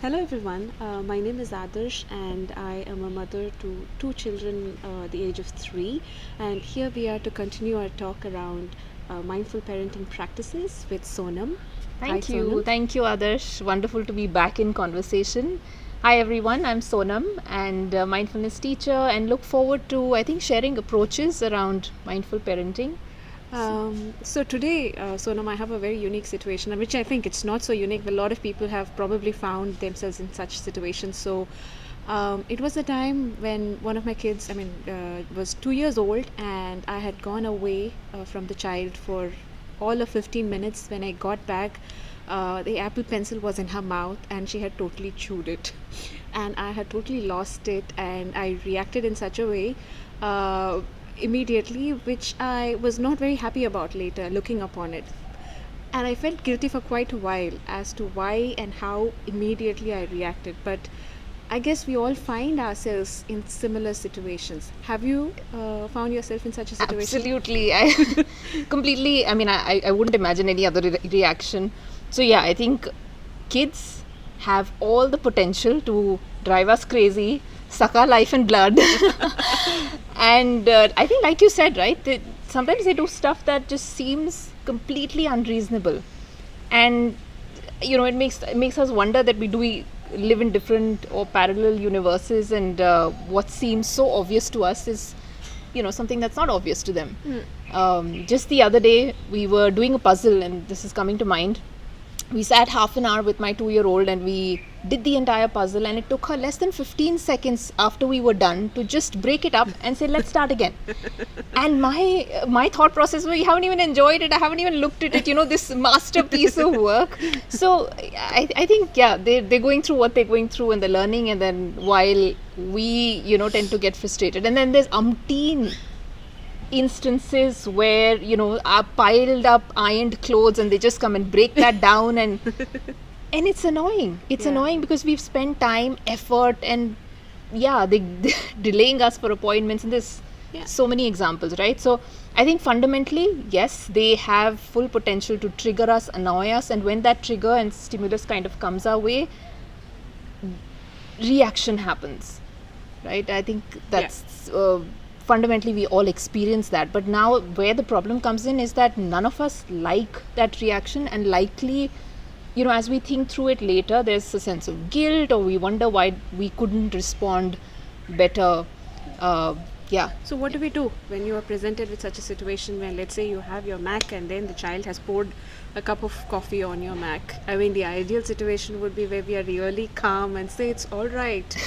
Hello everyone, my name is Aadharsh and I am a mother to two children the age of 3, and here we are to continue our talk around mindful parenting practices with Sonam. Hi Thank you. Sonam. Thank you, Adarsh. Wonderful to be back in conversation. Hi, everyone. I'm Sonam and a mindfulness teacher, and look forward to, I think, sharing approaches around mindful parenting. So today, Sonam, I have a very unique situation, which I think it's not so unique, but a lot of people have probably found themselves in such situations. So it was a time when one of my kids, was 2 years old, and I had gone away from the child for all of 15 minutes. When I got back, the Apple Pencil was in her mouth, and she had totally chewed it, and I had totally lost it, and I reacted in such a way. Immediately, which I was not very happy about later looking upon it. And I felt guilty for quite a while as to why and how immediately I reacted. But I guess we all find ourselves in similar situations. Have you found yourself in such a situation? Absolutely. I completely, I wouldn't imagine any other reaction. So, yeah, I think kids have all the potential to drive us crazy, suck our life and blood. And I think, like you said, right, sometimes they do stuff that just seems completely unreasonable. And, it makes us wonder that we live in different or parallel universes, and what seems so obvious to us is something that's not obvious to them. Just the other day we were doing a puzzle, and this is coming to mind. We sat half an hour with my 2-year-old and we did the entire puzzle, and it took her less than 15 seconds after we were done to just break it up and say, let's start again. And my thought process was, you haven't even enjoyed it, I haven't even looked at it, this masterpiece of work. So I think, yeah, they're going through what they're going through and they're learning, and then while we tend to get frustrated, and then there's umpteen instances where are piled up ironed clothes and they just come and break that down, and it's annoying. It's annoying because we've spent time, effort, and they're delaying us for appointments, and there's so many examples, right? So I think fundamentally, yes, they have full potential to trigger us, annoy us, and when that trigger and stimulus kind of comes our way, reaction happens, right? I think that's fundamentally we all experience that. But now where the problem comes in is that none of us like that reaction, and likely as we think through it later, there's a sense of guilt, or we wonder why we couldn't respond better. So what do we do when you are presented with such a situation where, let's say, you have your Mac and then the child has poured a cup of coffee on your Mac? I mean, the ideal situation would be where we are really calm and say, it's all right,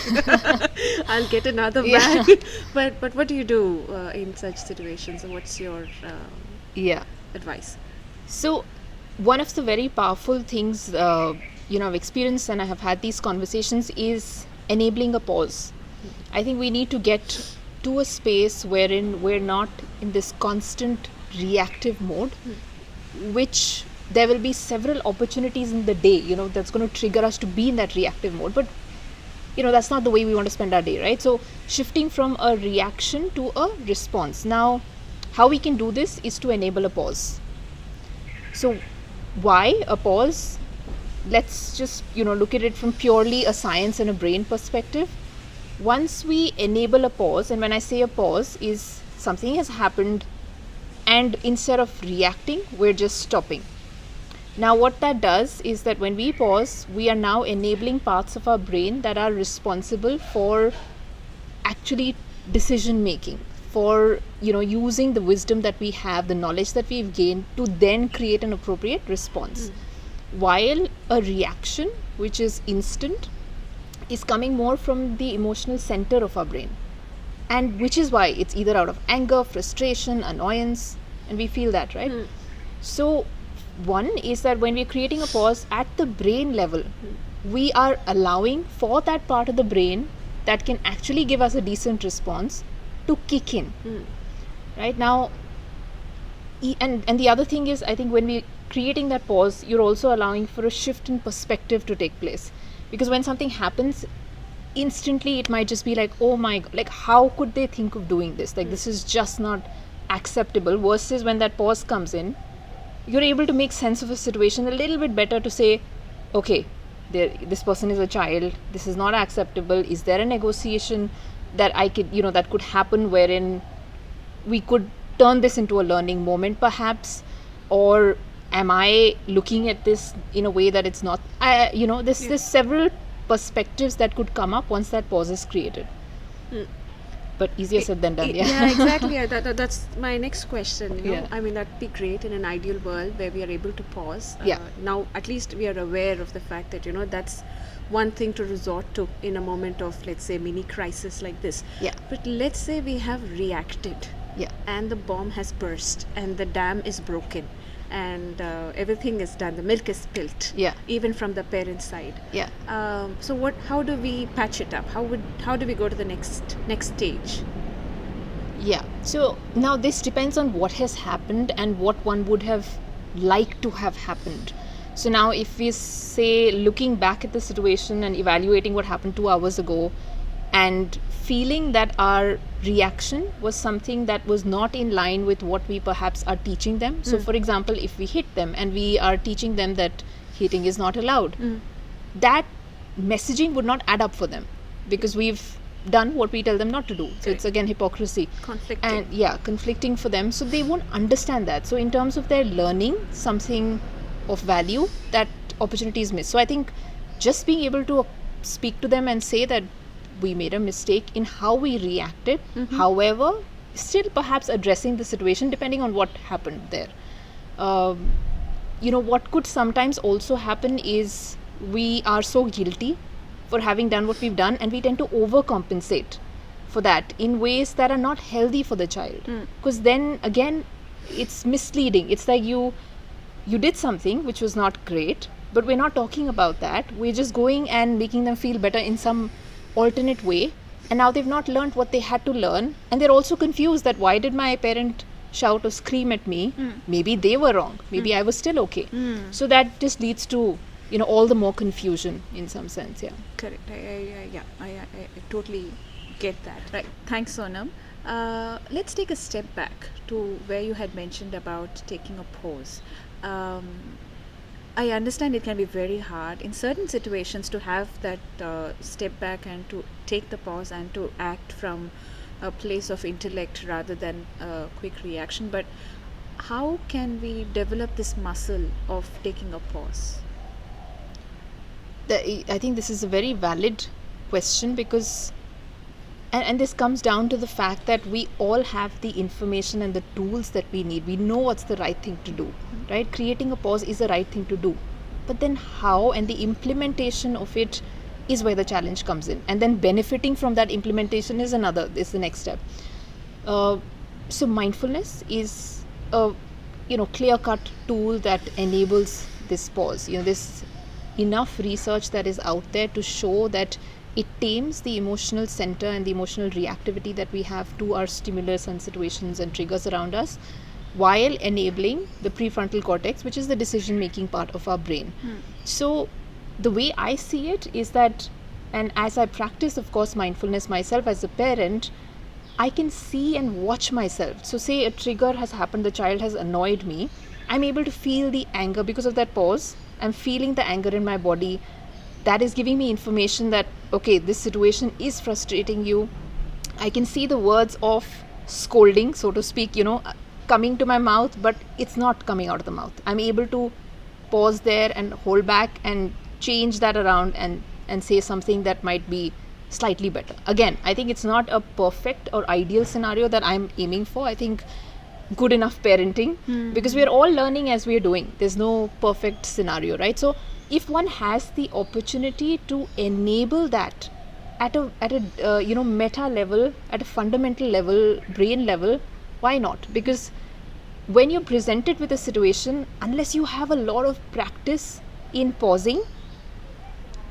I'll get another Mac. But what do you do in such situations? What's your advice? So one of the very powerful things I've experienced, and I have had these conversations, is enabling a pause. I think we need to get to a space wherein we're not in this constant reactive mode, which there will be several opportunities in the day that's going to trigger us to be in that reactive mode, but that's not the way we want to spend our day, right? So shifting from a reaction to a response. Now, how we can do this is to enable a pause. So why a pause? Let's just look at it from purely a science and a brain perspective. Once we enable a pause, and when I say a pause, is something has happened, and instead of reacting, we're just stopping. Now what that does is that when we pause, we are now enabling parts of our brain that are responsible for actually decision making, for using the wisdom that we have, the knowledge that we've gained, to then create an appropriate response. While a reaction, which is instant, is coming more from the emotional center of our brain, and which is why it's either out of anger, frustration, annoyance, and we feel that, right? So one is that when we're creating a pause at the brain level, we are allowing for that part of the brain that can actually give us a decent response to kick in. Right now, and the other thing is, I think when we're creating that pause, you're also allowing for a shift in perspective to take place. Because when something happens, instantly it might just be like, oh my god, like how could they think of doing this? Like this is just not acceptable. Versus when that pause comes in, you're able to make sense of a situation a little bit better, to say, okay, this person is a child, this is not acceptable. Is there a negotiation that I could, that could happen, wherein we could turn this into a learning moment perhaps? Or am I looking at this in a way that it's not? There's several perspectives that could come up once that pause is created. But easier said than done. Yeah, exactly. That's my next question. Yeah. I mean, that'd be great in an ideal world where we are able to pause. Yeah. Now, at least we are aware of the fact that, that's one thing to resort to in a moment of, let's say, mini crisis like this. Yeah. But let's say we have reacted. Yeah. And the bomb has burst and the dam is broken and everything is done. The milk is spilt. Yeah. Even from the parent side. Yeah. So how do we patch it up? How do we go to the next stage? Yeah. So now this depends on what has happened and what one would have liked to have happened. So now if we say, looking back at the situation and evaluating what happened 2 hours ago, and feeling that our reaction was something that was not in line with what we perhaps are teaching them. So for example, if we hit them and we are teaching them that hitting is not allowed, that messaging would not add up for them, because we've done what we tell them not to do. So it's again hypocrisy. Conflicting for them. So they won't understand that. So in terms of their learning something of value, that opportunity is missed. So I think just being able to speak to them and say that we made a mistake in how we reacted, however, still perhaps addressing the situation depending on what happened there. What could sometimes also happen is we are so guilty for having done what we've done, and we tend to overcompensate for that in ways that are not healthy for the child, because then again it's misleading. It's like you did something which was not great, but we're not talking about that. We're just going and making them feel better in some alternate way, and now they've not learned what they had to learn, and they're also confused that why did my parent shout or scream at me? Maybe they were wrong, maybe I was still okay. So that just leads to all the more confusion in some sense. Correct. I totally get that. Right. Thanks, Sonam. Let's take a step back to where you had mentioned about taking a pause. I understand it can be very hard in certain situations to have that step back and to take the pause and to act from a place of intellect rather than a quick reaction. But how can we develop this muscle of taking a pause? I think this is a very valid question, because and this comes down to the fact that we all have the information and the tools that we need. We know what's the right thing to do, right? Creating a pause is the right thing to do, but then how and the implementation of it is where the challenge comes in, and then benefiting from that implementation is the next step. So mindfulness is a clear-cut tool that enables this pause. There's enough research that is out there to show that it tames the emotional center and the emotional reactivity that we have to our stimulus and situations and triggers around us, while enabling the prefrontal cortex, which is the decision making part of our brain. So the way I see it is that, and as I practice of course mindfulness myself as a parent, I can see and watch myself. So say a trigger has happened, the child has annoyed me, I'm able to feel the anger because of that pause. I'm feeling the anger in my body. That is giving me information that, okay, this situation is frustrating you. I can see the words of scolding, so to speak, coming to my mouth, but it's not coming out of the mouth. I'm able to pause there and hold back and change that around and say something that might be slightly better. Again, I think it's not a perfect or ideal scenario that I'm aiming for. I think good enough parenting, because we're all learning as we're doing. There's no perfect scenario, right? So if one has the opportunity to enable that at a meta level, at a fundamental level, brain level, why not? Because when you're presented with a situation, unless you have a lot of practice in pausing,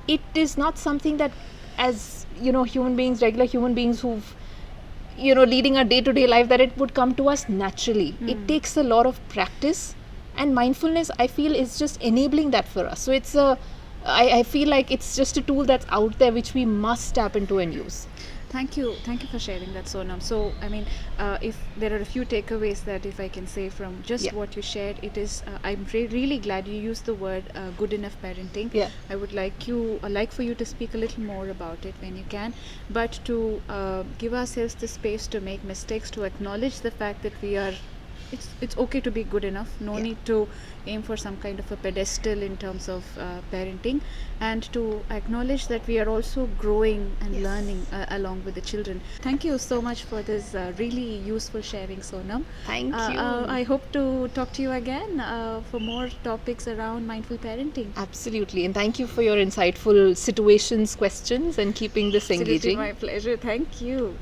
it is not something that, as regular human beings who've leading a day-to-day life, that it would come to us naturally. It takes a lot of practice, and mindfulness, I feel, is just enabling that for us. So it's I feel like it's just a tool that's out there which we must tap into and use. Thank you for sharing that, Sonam. So, I mean, if there are a few takeaways that if I can say from just Yeah. what you shared, it is I'm really glad you used the word good enough parenting. Yeah. I would like for you to speak a little more about it when you can, but to give ourselves the space to make mistakes, to acknowledge the fact that we are. It's okay to be good enough. No Yeah. need to aim for some kind of a pedestal in terms of parenting, and to acknowledge that we are also growing and Yes. learning along with the children. Thank you so much for this really useful sharing, Sonam. Thank you. I hope to talk to you again for more topics around mindful parenting. Absolutely. And thank you for your insightful situations, questions, and keeping this Absolutely engaging. my pleasure. Thank you.